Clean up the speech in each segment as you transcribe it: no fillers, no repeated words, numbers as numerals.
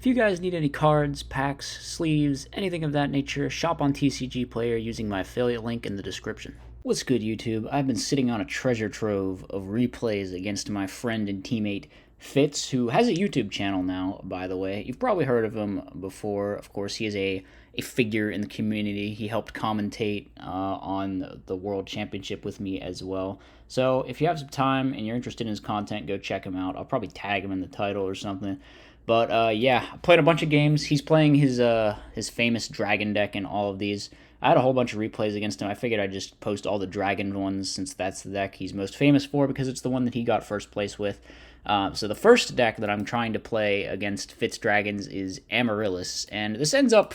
If you guys need any cards, packs, sleeves, anything of that nature, shop on TCG Player using my affiliate link in the description. What's good, YouTube? I've been sitting on a treasure trove of replays against my friend and teammate Fitz, who has a YouTube channel now, by the way. You've probably heard of him before. Of course, he is a figure in the community. He helped commentate on the World Championship with me as well. So if you have some time and you're interested in his content, go check him out. I'll probably tag him in the title or something. But yeah, I played a bunch of games. He's playing his famous dragon deck in all of these. I had a whole bunch of replays against him. I figured I'd just post all the dragon ones since that's the deck he's most famous for because it's the one that he got first place with. So the first deck that I'm trying to play against Fitz Dragons is Amorilis, and this ends up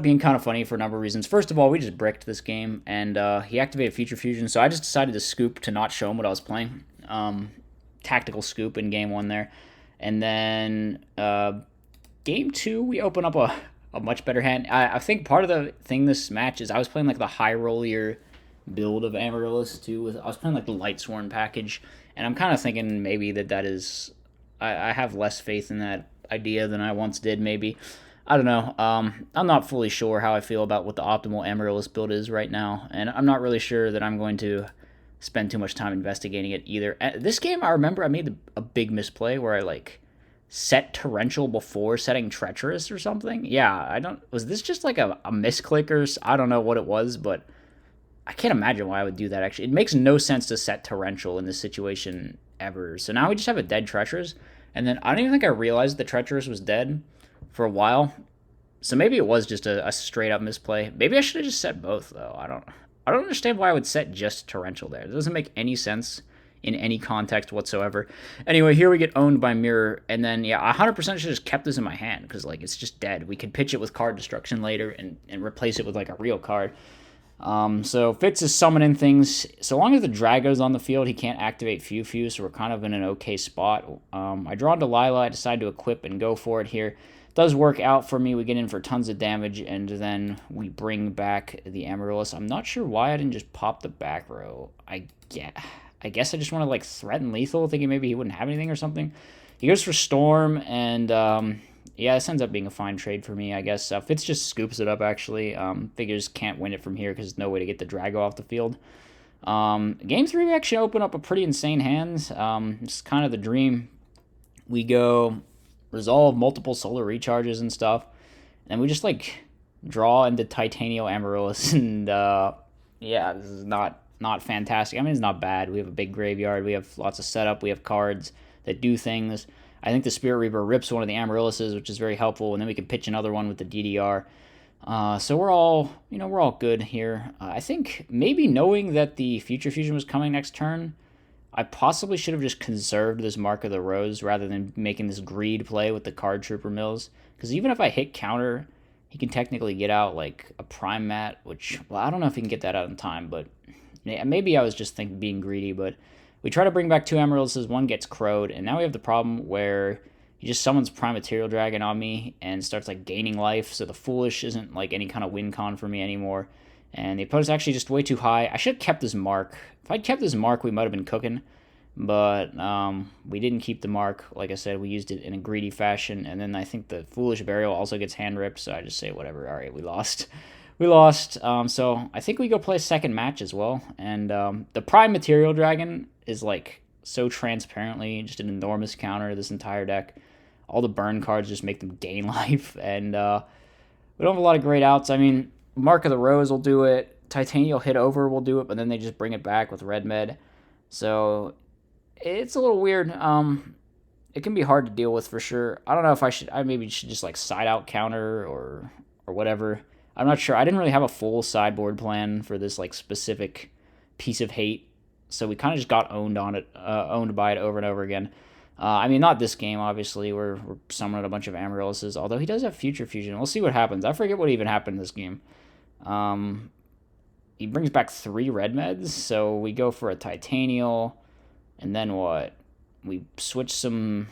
being kind of funny for a number of reasons. First of all, we just bricked this game, and he activated Future Fusion, so I just decided to scoop to not show him what I was playing. Tactical scoop in game one there. And then game two, we open up a much better hand. I think part of the thing this match is I was playing like the high rollier build of Amorilis too. I was playing like the Lightsworn package, and I'm kind of thinking maybe that is I have less faith in that idea than I once did. Maybe I don't know. I'm not fully sure how I feel about what the optimal Amorilis build is right now, and I'm not really sure that I'm going to spend too much time investigating it either. This game, I remember I made a big misplay where I like set torrential before setting treacherous or something. Yeah, I don't. Was this just like a misclick or I don't know what it was, but I can't imagine why I would do that. Actually, it makes no sense to set torrential in this situation ever. So now we just have a dead treacherous, and then I don't even think I realized the treacherous was dead for a while. So maybe it was just a straight up misplay. Maybe I should have just set both though. I don't understand why I would set just torrential there. It doesn't make any sense in any context whatsoever. Anyway, here we get owned by Mirror, and then yeah, 100% should have just kept this in my hand because like it's just dead. We could pitch it with card destruction later and replace it with like a real card. So Fitz is summoning things. So long as the Drago's on the field, he can't activate Few, so we're kind of in an okay spot. I draw Delilah, I decide to equip and go for it here. Does work out for me. We get in for tons of damage, and then we bring back the Amorilis. I'm not sure why I didn't just pop the back row. I guess I just want to like threaten lethal, thinking maybe he wouldn't have anything or something. He goes for Storm, and yeah, this ends up being a fine trade for me, I guess. Fitz just scoops it up, actually. Figures can't win it from here because there's no way to get the Drago off the field. Game 3, we actually open up a pretty insane hand. It's kind of the dream. We go resolve multiple solar recharges and stuff, and we just like draw into Titanial Amorilis, and yeah, this is not fantastic. I mean, it's not bad. We have a big graveyard, we have lots of setup, we have cards that do things. I think the Spirit Reaper rips one of the Amaryllises, which is very helpful, and then we can pitch another one with the DDR. So we're all good here. I think maybe knowing that the Future Fusion was coming next turn, I possibly should have just conserved this Mark of the Rose rather than making this greed play with the Card Trooper Mills. Because even if I hit counter, he can technically get out like a Prime Mat, which, well, I don't know if he can get that out in time, but maybe I was just being greedy. But we try to bring back two Amaryllises, one gets crowed, and now we have the problem where he just summons Prime Material Dragon on me and starts like gaining life, so the Foolish isn't like any kind of win con for me anymore. And the opponent's actually just way too high. I should have kept this Mark. If I'd kept this Mark, we might have been cooking. But we didn't keep the Mark. Like I said, we used it in a greedy fashion. And then I think the Foolish Burial also gets hand ripped. So I just say, whatever. All right, we lost. We lost. So I think we go play a second match as well. And the Prime Material Dragon is like so transparently just an enormous counter to this entire deck. All the burn cards just make them gain life. And we don't have a lot of great outs. I mean, Mark of the Rose will do it. Titanial Hit Over will do it, but then they just bring it back with Red Med. So it's a little weird. It can be hard to deal with for sure. I don't know if I maybe should just like side out counter or whatever. I'm not sure. I didn't really have a full sideboard plan for this like specific piece of hate, so we kind of just got owned by it over and over again. I mean, not this game, obviously. We're summoning a bunch of Amaryllises, although he does have Future Fusion. We'll see what happens. I forget what even happened this game. He brings back 3 red meds, so we go for a Titanial, and then what? We switch some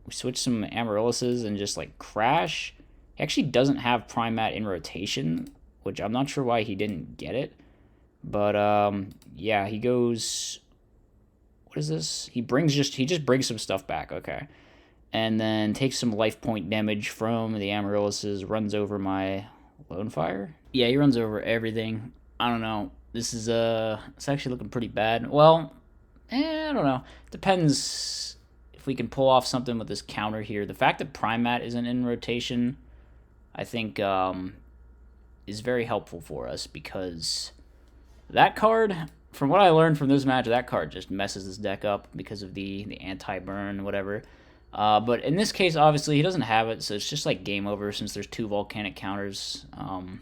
Amaryllises and just like crash. He actually doesn't have Prime Mat in rotation, which I'm not sure why he didn't get it. But yeah, he goes. What is this? He just brings some stuff back. Okay, and then takes some life point damage from the Amorilis, runs over my Lone Fire. Yeah, he runs over everything. I don't know. This is it's actually looking pretty bad. Well, I don't know. Depends if we can pull off something with this counter here. The fact that Primat isn't in rotation, I think, is very helpful for us, because that card, from what I learned from this match, that card just messes this deck up because of the anti-burn, whatever. But in this case, obviously, he doesn't have it, so it's just like game over since there's 2 volcanic counters, and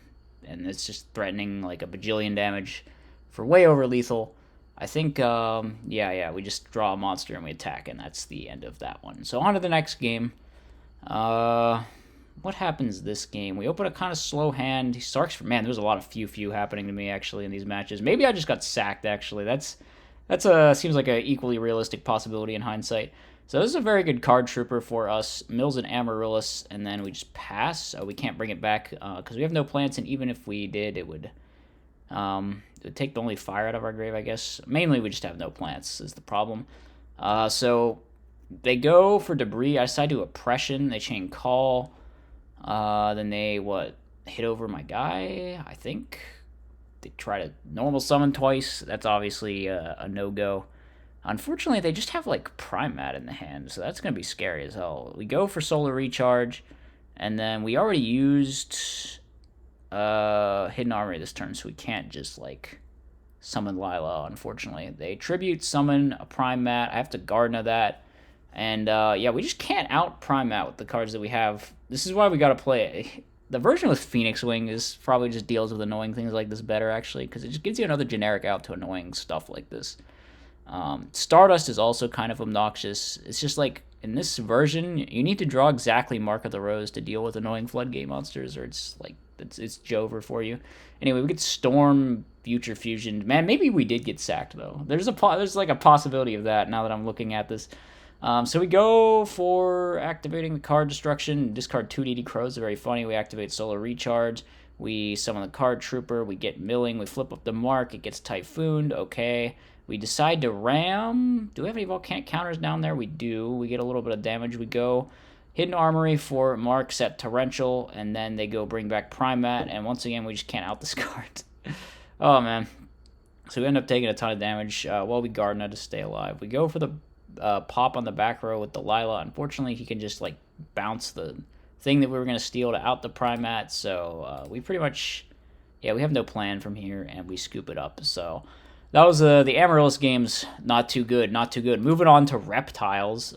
it's just threatening like a bajillion damage for way over lethal. I think, yeah, we just draw a monster and we attack, and that's the end of that one. So on to the next game. What happens this game? We open a kind of slow hand. He starts for, man, there's a lot of few happening to me, actually, in these matches. Maybe I just got sacked, actually. That's seems like a equally realistic possibility in hindsight. So this is a very good card trooper for us. Mills and Amorilis, and then we just pass. We can't bring it back because we have no plants, and even if we did, it would take the only fire out of our grave, I guess. Mainly, we just have no plants is the problem. So they go for debris. I decide to oppression. They chain call. Then they, hit over my guy, I think. They try to normal summon twice. That's obviously a no-go. Unfortunately, they just have, like, Primat in the hand, so that's going to be scary as hell. We go for Solar Recharge, and then we already used Hidden Armory this turn, so we can't just, like, summon Lila, unfortunately. They Tribute, summon a Primat. I have to Gardener that. And, yeah, we just can't out-Primat with the cards that we have. This is why we got to play it. The version with Phoenix Wing is probably just deals with annoying things like this better, actually, because it just gives you another generic out to annoying stuff like this. Stardust is also kind of obnoxious. It's just like, in this version, you need to draw exactly Mark of the Rose to deal with annoying Floodgate monsters, or it's like, it's Jover for you. Anyway, we get Storm, Future Fusion. Man, maybe we did get sacked, though. There's like a possibility of that now that I'm looking at this. So we go for activating the card destruction. Discard 2 DD Crows. Very funny. We activate Solar Recharge. We summon the card trooper. We get milling. We flip up the mark. It gets Typhooned. Okay. We decide to ram. Do we have any volcanic counters down there? We do. We get a little bit of damage. We go Hidden Armory for mark, set Torrential, and then they go bring back Primat, and once again, we just can't out-discard. Oh, man. So we end up taking a ton of damage while we Gardener to stay alive. We go for the pop on the back row with Delilah. Unfortunately, he can just, like, bounce the thing that we were going to steal to out the Primat, so we pretty much, yeah, we have no plan from here, and we scoop it up, so that was the Amorilis game's not too good. Moving on to Reptiles.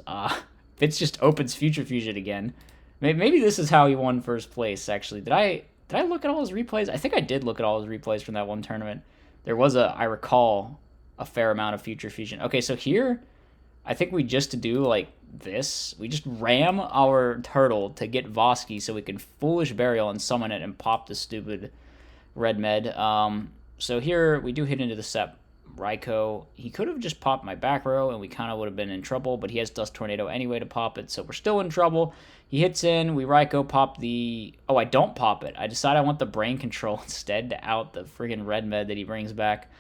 Fitz just opens Future Fusion again. Maybe this is how he won first place, actually. Did I look at all his replays? I think I did look at all his replays from that one tournament. There was I recall, a fair amount of Future Fusion. Okay, so here, I think we just do like this. We just ram our turtle to get Vosky so we can Foolish Burial and summon it and pop the stupid red med. So here, we do hit into the set Raikou. He could have just popped my back row, and we kind of would have been in trouble, but he has Dust Tornado anyway to pop it, so we're still in trouble. He hits in, we Raikou pop the... Oh, I don't pop it. I decide I want the Brain Control instead to out the friggin' red med that he brings back.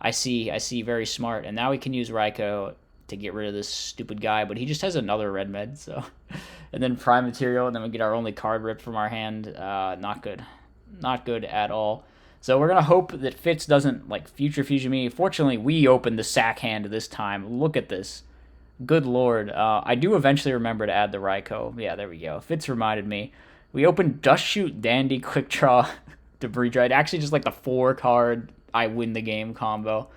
I see, very smart, and now we can use Raikou to get rid of this stupid guy, but he just has another red med, so... And then Prime Material, and then we get our only card ripped from our hand. Not good. Not good at all. So we're going to hope that Fitz doesn't, like, Future Fusion me. Fortunately, we opened the sack hand this time. Look at this. Good lord. I do eventually remember to add the Raikou. Yeah, there we go. Fitz reminded me. We opened Dust Shoot, Dandy, Quick Draw, Debris Drive. Actually, just like the 4-card, I win the game combo.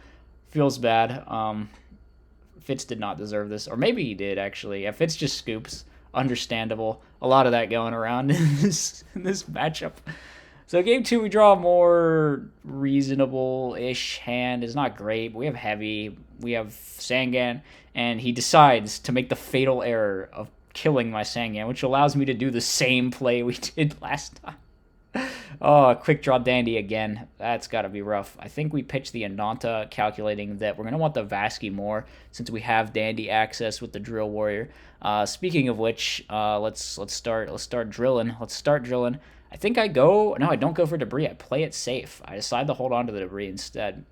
Feels bad. Fitz did not deserve this. Or maybe he did, actually. Yeah, Fitz just scoops. Understandable. A lot of that going around in this matchup. So game 2, we draw a more reasonable-ish hand. It's not great, but we have Heavy, we have Sangan, and he decides to make the fatal error of killing my Sangan, which allows me to do the same play we did last time. Oh, Quick Draw Dandy again. That's got to be rough. I think we pitched the Ananta, calculating that we're going to want the Vasky more, since we have Dandy access with the Drill Warrior. Speaking of which, let's start drilling. I think I go... No, I don't go for Debris. I play it safe. I decide to hold on to the Debris instead.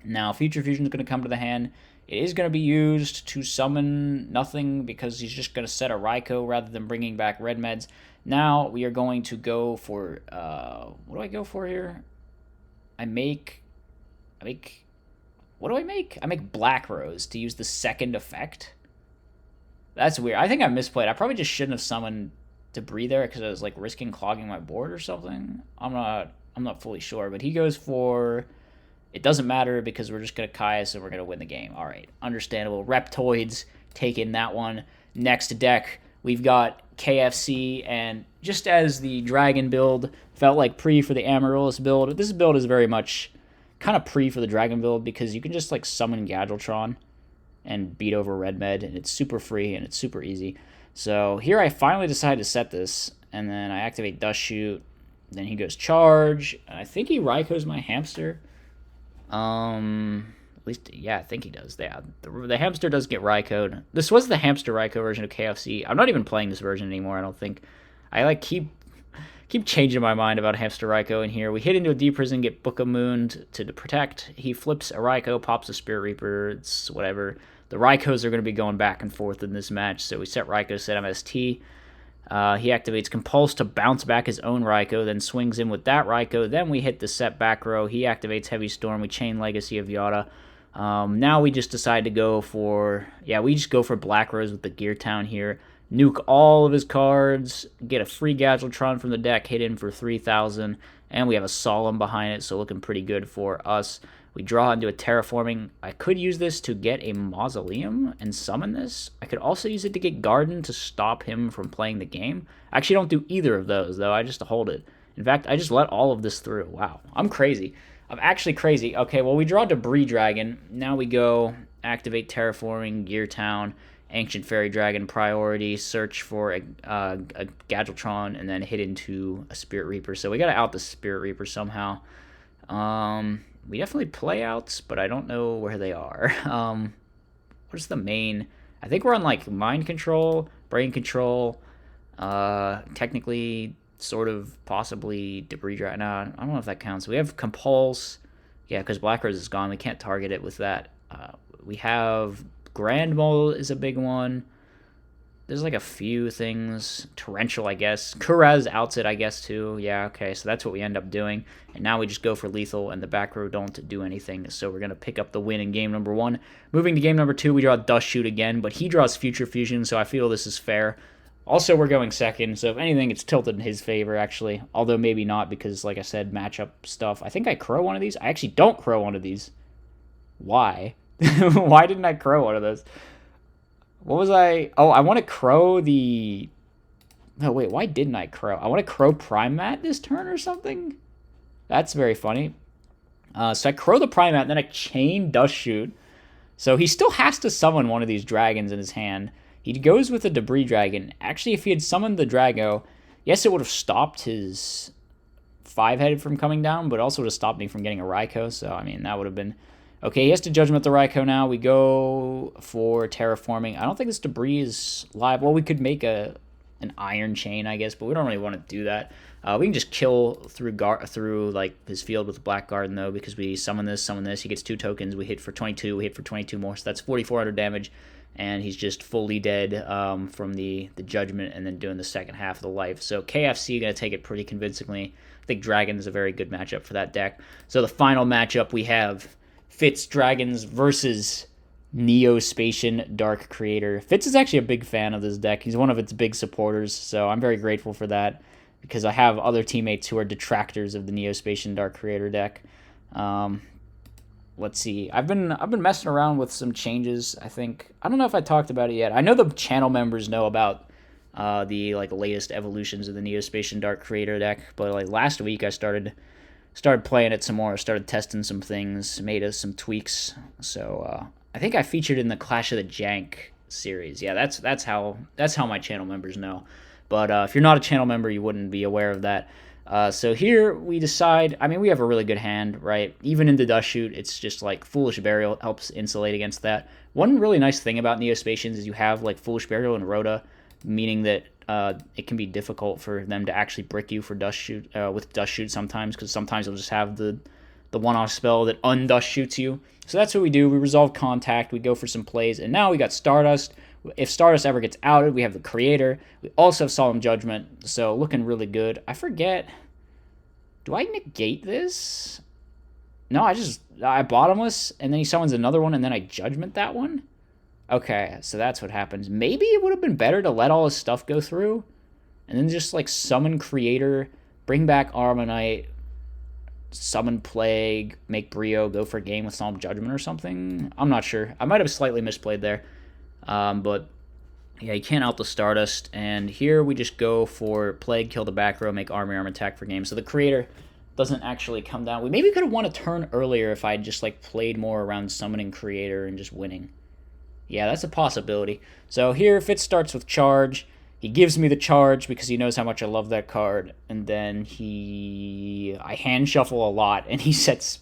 Now, Future Fusion is going to come to the hand. It is going to be used to summon nothing because he's just going to set a Raikou rather than bringing back red meds. Now we are going to go for, what do I go for here? What do I make? I make Black Rose to use the second effect. That's weird. I think I misplayed. I probably just shouldn't have summoned Debris there because I was like risking clogging my board or something. I'm not fully sure, but he goes for, it doesn't matter because we're just going to Kaius and we're going to win the game. All right, understandable. Reptoids taking that one. Next deck, we've got KFC, and just as the Dragon build felt like pre for the Amorilis build, this build is very much kind of pre for the Dragon build because you can just like summon Gadgetron and beat over Red Med, and it's super free and it's super easy. So here I finally decided to set this, and then I activate Dust Shoot. Then he goes Charge. I think he Raikous my hamster. At least, yeah, I think he does. Yeah, the hamster does get Raikou'd. This was the hamster Raikou version of KFC. I'm not even playing this version anymore, I don't think. I like keep changing my mind about hamster Raikou in here. We hit into a Deep Prison, get Book of Moon to protect. He flips a Raikou, pops a Spirit Reaper. It's whatever. The Raikous are going to be going back and forth in this match, so we set Raikou, set MST. He activates Compulse to bounce back his own Raikou, then swings in with that Raikou. Then we hit the set back row. He activates Heavy Storm. We chain Legacy of Yada. Now we just decide to go for, we just go for Black Rose with the Gear Town here. Nuke all of his cards, get a free Gadgetron from the deck, hit in for 3,000, and we have a Solemn behind it, so looking pretty good for us. We draw into a Terraforming. I could use this to get a Mausoleum and summon this. I could also use it to get Garden to stop him from playing the game. I actually don't do either of those, though. I just hold it. In fact, I just let all of this through. Wow, I'm crazy. I'm actually crazy. Okay, well, we draw Debris Dragon. Now we go activate Terraforming, Gear Town, Ancient Fairy Dragon, Priority, search for a Gadgetron, and then hit into a Spirit Reaper. So we got to out the Spirit Reaper somehow. We definitely play outs, but I don't know where they are. What's the main? I think we're on like Mind Control, Brain Control, technically, sort of, possibly Debris Dragon. No, I don't know if that counts. We have Compulse. Yeah, because Black Rose is gone. We can't target it with that. We have Grand Mole is a big one. There's like a few things. Torrential, I guess. Kuraz outs it, I guess, too. Yeah, okay, so that's what we end up doing. And now we just go for Lethal, and the back row don't do anything. So we're going to pick up the win in game number 1. Moving to game number 2, we draw Dust Shoot again, but he draws Future Fusion, so I feel this is fair. Also, we're going second, so if anything, it's tilted in his favor, actually. Although maybe not, because, like I said, matchup stuff. I think I crow one of these. I actually don't crow one of these. Why? Why didn't I crow one of those? What was I... Oh, I want to crow the... No, wait, why didn't I crow? I want to crow Primat this turn or something? That's very funny. So I crow the Primat, and then I chain Dust Shoot. So he still has to summon one of these dragons in his hand. He goes with a Debris Dragon. Actually, if he had summoned the Drago, yes, it would have stopped his 5-headed from coming down, but also would have stopped me from getting a Raikou. So, I mean, that would have been... Okay, he has to Judgment the Raikou now. We go for Terraforming. I don't think this Debris is live. Well, we could make an Iron Chain, I guess, but we don't really want to do that. We can just kill through like his field with Black Garden, though, because we summon this. He gets 2 tokens. We hit for 22. We hit for 22 more, so that's 4,400 damage. And he's just fully dead from the Judgment and then doing the second half of the life. So KFC going to take it pretty convincingly. I think Dragon is a very good matchup for that deck. So the final matchup we have Fitz Dragons versus Neospacian Dark Creator. Fitz is actually a big fan of this deck. He's one of its big supporters, so I'm very grateful for that because I have other teammates who are detractors of the Neospacian Dark Creator deck. Let's see. I've been messing around with some changes. I don't know if I talked about it yet. I know the channel members know about the like latest evolutions of the Neospacian Dark Creator deck, but like last week I started playing it some more, started testing some things, made us some tweaks. So I think I featured in the Clash of the Jank series. Yeah, that's how my channel members know. But if you're not a channel member, you wouldn't be aware of that. So here we decide, I mean, we have a really good hand, right? Even in the Dust Shoot, it's just like Foolish Burial helps insulate against that. One really nice thing about Neospacians is you have like Foolish Burial and Rhoda, meaning that it can be difficult for them to actually brick you for Dust Shoot with Dust Shoot sometimes, because sometimes you'll just have the the one-off spell that undust shoots you. So that's what we do. We resolve contact, we go for some plays, and now we got Stardust. If Stardust ever gets outed, we have the Creator. We also have Solemn Judgment, so looking really good. I forget, do I negate this? No, I Bottomless, and then he summons another one, and then I Judgment that one? Okay, so that's what happens. Maybe it would have been better to let all his stuff go through, and then just, like, summon Creator, bring back Armonite, summon Plague, make Brio, go for a game with Solemn Judgment or something. I'm not sure. I might have slightly misplayed there. But, yeah, you can't out the Stardust, and here we just go for Plague, kill the back row, make Arm attack for game. So the Creator doesn't actually come down. We maybe could have won a turn earlier if I had just, like, played more around summoning Creator and just winning. Yeah, that's a possibility. So here, Fitz starts with Charge. He gives me the Charge because he knows how much I love that card. And then I hand shuffle a lot, and he sets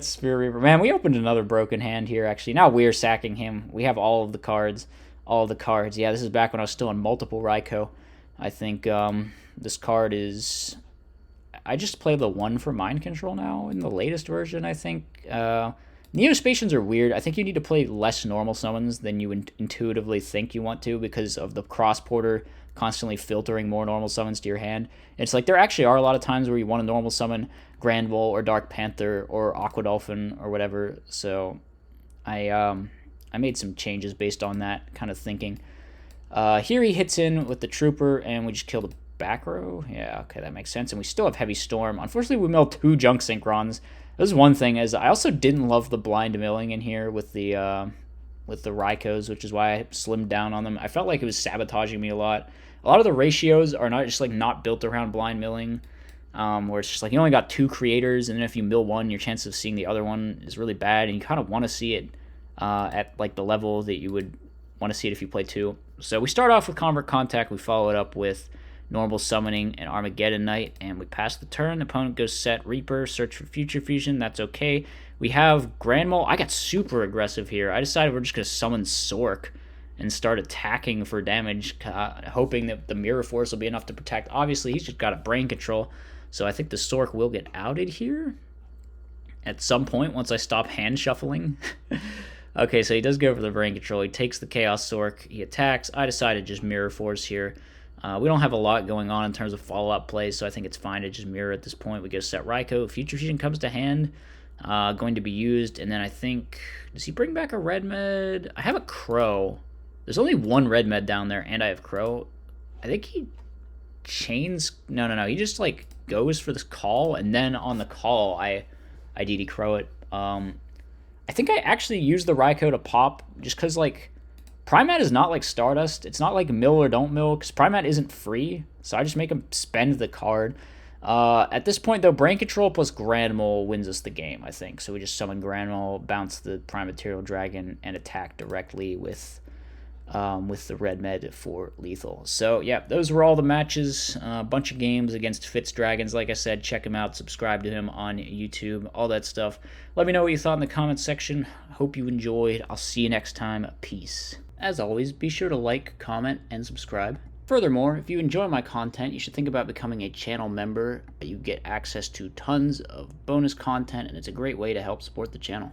Spirit Reaper. Man, we opened another broken hand here, actually. Now we're sacking him. We have all of the cards. Yeah, this is back when I was still in multiple Raikou. I think this card is... I just play the 1 for Mind Control now in the latest version, I think. Neospacians are weird. I think you need to play less normal summons than you intuitively think you want to because of the cross-porter constantly filtering more normal summons to your hand. It's like there actually are a lot of times where you want to normal summon Granville or Dark Panther or Aqua Dolphin or whatever. So I made some changes based on that kind of thinking. Here he hits in with the Trooper and we just kill the back row. Yeah, okay, that makes sense. And we still have Heavy Storm. Unfortunately, we mill 2 Junk Synchrons. This is one thing, is I also didn't love the blind milling in here with the Raikous, which is why I slimmed down on them. I felt like it was sabotaging me a lot. A lot of the ratios are not built around blind milling, where it's just like you only got 2 creators, and then if you mill one, your chance of seeing the other one is really bad, and you kind of want to see it at like the level that you would want to see it if you play 2. So we start off with Convert Contact, we follow it up with Normal Summoning and Armageddon Knight, and we pass the turn. The opponent goes set Reaper, search for Future Fusion. That's okay. We have Grand Mole. I got super aggressive here. I decided we're just going to summon Sork and start attacking for damage, hoping that the Mirror Force will be enough to protect. Obviously, he's just got a Brain Control, so I think the Sork will get outed here at some point once I stop hand shuffling. Okay, so he does go for the Brain Control. He takes the Chaos Sork. He attacks. I decided just Mirror Force here. We don't have a lot going on in terms of follow-up plays, so I think it's fine to just mirror at this point. We go set Raikou. Future Fusion comes to hand, going to be used, and then I think... Does he bring back a Red Med? I have a Crow. There's only 1 Red Med down there, and I have Crow. I think he chains... No. He just, like, goes for this call, and then on the call, I DD Crow it. I think I actually used the Raikou to pop, just because, like... Primat is not like Stardust. It's not like mill or don't mill, because Primat isn't free, so I just make him spend the card. At this point, though, Brain Control plus Grand Mole wins us the game, I think. So we just summon Grand Mole, bounce the Prime Material Dragon, and attack directly with the Red Med for lethal. So, yeah, those were all the matches. A bunch of games against Fitz Dragons. Like I said, check him out. Subscribe to him on YouTube. All that stuff. Let me know what you thought in the comments section. Hope you enjoyed. I'll see you next time. Peace. As always, be sure to like, comment, and subscribe. Furthermore, if you enjoy my content, you should think about becoming a channel member. You get access to tons of bonus content, and it's a great way to help support the channel.